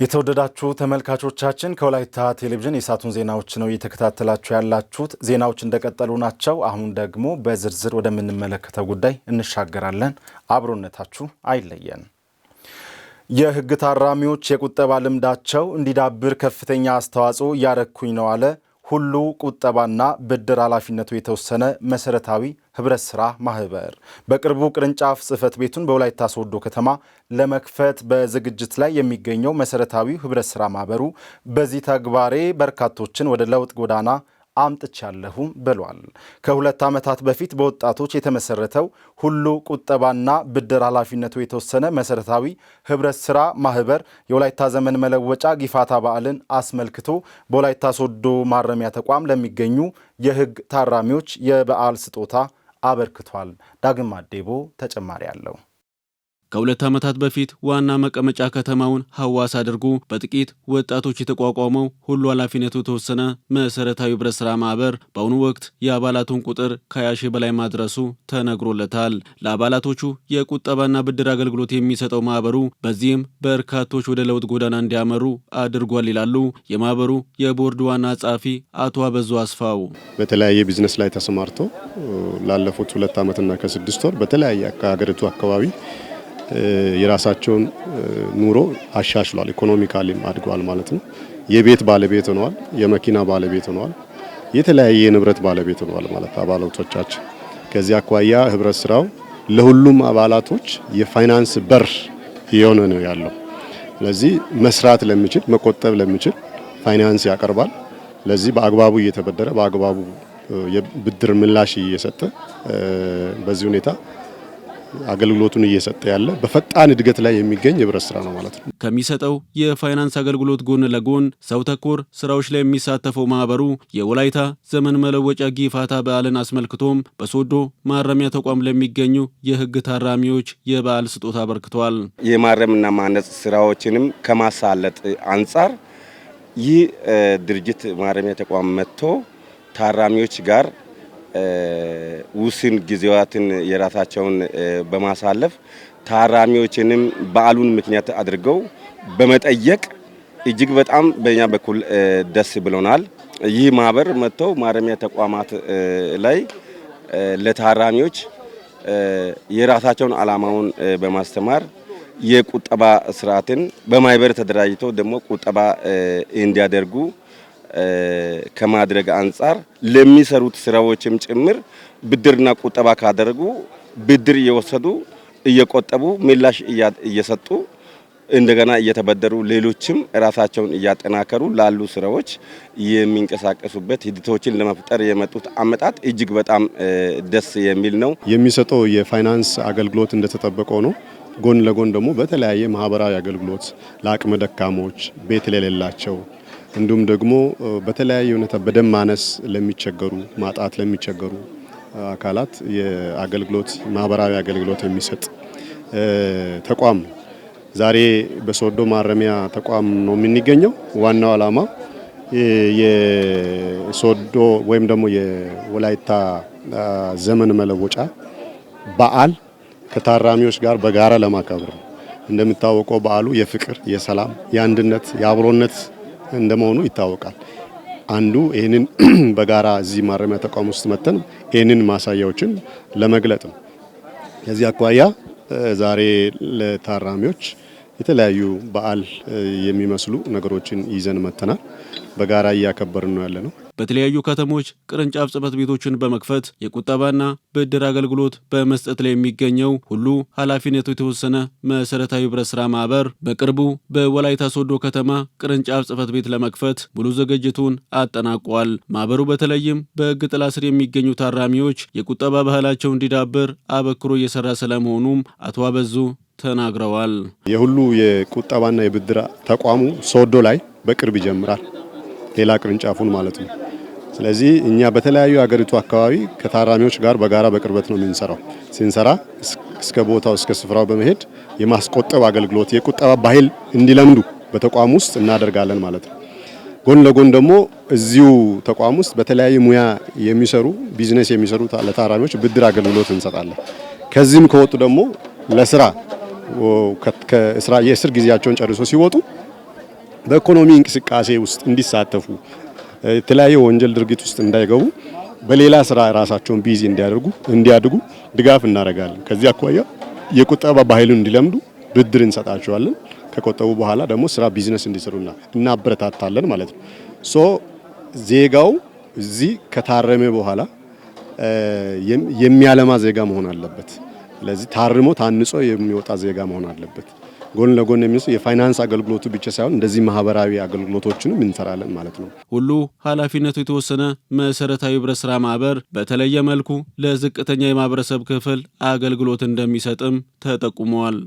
የተወደዳችሁ ተመልካቾቻችን ከወላይታ ቴሌቪዥን የሳቱን ዜናዎች ነው እየተከታተላችሁ ያላችሁት። ዜናዎች እንደቀጠሉ ናቸው። አሁን ደግሞ በዝርዝር ወደምንመለከተው ጉዳይ እንሻገራለን። አብሮነታችሁ አይለየን። የሕግ ታራሚዎች የቁጠባ ልምዳቸው እንዲዳብር ከፍተኛ አስተዋጽኦ እያደረኩኝ ነው አለ ሁሉ ቁጠባና ብድር ኃላፊነቱ የተወሰነ መሰረታዊ ህብረት ስራ ማህበር። በቅርቡ ቅርንጫፍ ጽህፈት ቤቱን በወላይታ ሶዶ ከተማ ለመክፈት በዝግጅት ላይ የሚገኘው መሰረታዊ ህብረት ስራ ማህበሩ በዚህ ተግባሬ በርካቶችን ወደ ለውጥ ጎዳና አምጥቻለሁም ብሏል። ከ2 ዓመታት በፊት በወጣቶች የተመሰረተው ሁሉ ቁጠባና ብድር ኃላፊነቱ የተወሰነ መሰረታዊ ህብረት ስራ ማህበር የወላይታ ዘመን መለወጫ ጊፋታ በዓልን አስመልክቶ በወላይታ ሶዶ ማረሚያ ተቋም ለሚገኙ የህግ ታራሚዎች የበዓል ስጦታ አበርክቷል። ዳግም አዴቦ ተጨማሪ አለው። ከ2 ዓመታት በፊት ዋና መቀመጫ ከተማውን ሐዋሳ አድርጎ በጥቂት ወጣቶች የተቋቋመው ሁሉ ኃላፊነቱ የተወሰነ መሰረታዊ ህብረት ስራ ማህበር በአሁኑ ወቅት የአባላቱን ቁጥር ከ20 ሺህ በላይ ማድረሱ ተነግሮለታል። ለአባላቶቹ የቁጠባና ብድር አገልግሎት የሚሰጠው ማህበሩ በዚህም በርካቶች ወደ ለውጥ ጎዳና እንዲያመሩ አድርጓል ይላሉ የማህበሩ የቦርድ ዋና ጸሐፊ አቶ አበዙ አስፋው። በተለያየ ቢዝነስ ላይ ተሰማርተው ላለፉት 2 ዓመትና ከ6 ወር በተለያየ ሀገሪቱ አካባቢ የራሳቸውን ኑሮ አሻሽሏል። ኢኮኖሚካሊም አድገዋል ማለት ነው። የቤት ባለቤት ሆነዋል፣ የመኪና ባለቤት ሆነዋል፣ የተለያየ ንብረት ባለቤት ሆነዋል ማለት አባላቶቻችን። ከዚህ አኳያ ህብረት ስራው ለሁሉም አባላቶች የፋይናንስ በር የሆነ ነው ያለው። ስለዚህ መስራት ለሚችል መቆጠብ ለሚችል ፋይናንስ ያቀርባል። ለዚህ በአግባቡ እየተበደረ በአግባቡ የብድር ምላሽ እየሰጠ በዚህ ሁኔታ አገልግሎቱን እየሰጠ ያለ በፈጣን እድገት ላይ የሚገኝ ህብረት ስራ ነው ማለት ነው። ከሚሰጠው የፋይናንስ አገልግሎት ጎን ለጎን ሰው ተኮር ስራዎች ላይ የሚሳተፈው ማህበሩ የወላይታ ዘመን መለወጫ ጊፋታ በዓልን አስመልክቶም በሶዶ ማረሚያ ተቋም ለሚገኙ የህግ ታራሚዎች የበዓል ስጦታ አበርክቷል። የማረምና ማነጽ ስራዎችንም ከማሳለጥ አንጻር ይህ ድርጅት ማረሚያ ተቋም መጥቶ ታራሚዎች ጋር ውስን ጊዜያትን የራሳቸውን በማሳለፍ ታራሚዎችንም በዓሉን ምክንያት አድርገው በመጠየቅ እጅግ በጣም በእኛ በኩል ደስ ብሎናል። ይህ ማህበር መጥተው ማረሚያ ተቋማት ላይ ለታራሚዎች የራሳቸውን ዓላማውን በማስተማር የቁጠባ ስርዓትን በማህበር ተደራጅተው ደግሞ ቁጠባ እንዲያደርጉ ከማድረግ አንጻር ለሚሰሩት ስራዎችም ጭምር ብድርና ቁጠባ ካደረጉ ብድር እየወሰዱ እየቆጠቡ ምላሽ እየሰጡ እንደገና እየተበደሩ ሌሎችም ራሳቸውን እያጠናከሩ ላሉ ስራዎች የሚንቀሳቀሱበት ሂደቶችን ለመፍጠር የመጡት አመጣጥ እጅግ በጣም ደስ የሚል ነው። የሚሰጠው የፋይናንስ አገልግሎት እንደተጠበቀው ነው። ጎን ለጎን ደግሞ በተለያየ ማህበራዊ አገልግሎት ለአቅመ ደካሞች፣ ቤት ለሌላቸው እንዲሁም ደግሞ በተለያየ ሁኔታ በደም ማነስ ለሚቸገሩ ማጣት ለሚቸገሩ አካላት የአገልግሎት ማህበራዊ አገልግሎት የሚሰጥ ተቋም ነው። ዛሬ በሶዶ ማረሚያ ተቋም ነው የምንገኘው። ዋናው ዓላማ የሶዶ ወይም ደግሞ የወላይታ ዘመን መለወጫ በዓል ከታራሚዎች ጋር በጋራ ለማክበር ነው። እንደሚታወቀው በዓሉ የፍቅር፣ የሰላም፣ የአንድነት፣ የአብሮነት እንደመሆኑ ይታወቃል። አንዱ ይህንን በጋራ እዚህ ማረሚያ ተቋም ውስጥ መተን ይህንን ማሳያዎችን ለመግለጥ ነው። ከዚህ አኳያ ዛሬ ለታራሚዎች የተለያዩ በዓል የሚመስሉ ነገሮችን ይዘን መተናል። በጋራ እያከበርን ነው ያለነው። በተለያዩ ከተሞች ቅርንጫፍ ጽህፈት ቤቶችን በመክፈት የቁጠባና ብድር አገልግሎት በመስጠት ላይ የሚገኘው ሁሉ ኃላፊነቱ የተወሰነ መሰረታዊ ህብረት ስራ ማህበር በቅርቡ በወላይታ ሶዶ ከተማ ቅርንጫፍ ጽህፈት ቤት ለመክፈት ሙሉ ዝግጅቱን አጠናቋል። ማህበሩ በተለይም በህግ ጥላ ስር የሚገኙ ታራሚዎች የቁጠባ ባህላቸው እንዲዳብር አበክሮ እየሰራ ስለመሆኑም አቶ አበዙ ተናግረዋል። የሁሉ የቁጠባና የብድር ተቋሙ ሶዶ ላይ በቅርብ ይጀምራል፣ ሌላ ቅርንጫፉን ማለት ነው። ስለዚህ እኛ በተለያዩ ሀገሪቱ አካባቢ ከታራሚዎች ጋር በጋራ በቅርበት ነው የምንሰራው። ስንሰራ እስከ ቦታው እስከ ስፍራው በመሄድ የማስቆጠብ አገልግሎት የቁጠባ ባህል እንዲለምዱ በተቋም ውስጥ እናደርጋለን ማለት ነው። ጎን ለጎን ደግሞ እዚሁ ተቋም ውስጥ በተለያዩ ሙያ የሚሰሩ ቢዝነስ የሚሰሩ ለታራሚዎች ብድር አገልግሎት እንሰጣለን። ከዚህም ከወጡ ደግሞ ለስራ የእስር ጊዜያቸውን ጨርሶ ሲወጡ በኢኮኖሚ እንቅስቃሴ ውስጥ እንዲሳተፉ የተለያየ ወንጀል ድርጊት ውስጥ እንዳይገቡ በሌላ ስራ ራሳቸውን ቢዚ እንዲያድጉ ድጋፍ እናደርጋለን። ከዚህ አኳያ የቁጠባ ባህሉን እንዲለምዱ ብድር እንሰጣቸዋለን። ከቆጠቡ በኋላ ደግሞ ስራ ቢዝነስ እንዲሰሩና እናበረታታለን ማለት ነው። ዜጋው እዚህ ከታረመ በኋላ የሚያለማ ዜጋ መሆን አለበት። ስለዚህ ታርሞ ታንጾ የሚወጣ ዜጋ መሆን አለበት። ጎን ለጎን የሚሰው የፋይናንስ አገልግሎቱ ብቻ ሳይሆን እንደዚህ ማህበራዊ አገልግሎቶችንም እንሰራለን ማለት ነው። ሁሉ ኃላፊነቱ የተወሰነ መሰረታዊ ህብረት ስራ ማህበር በተለየ መልኩ ለዝቅተኛ የማህበረሰብ ክፍል አገልግሎት እንደሚሰጥም ተጠቁመዋል።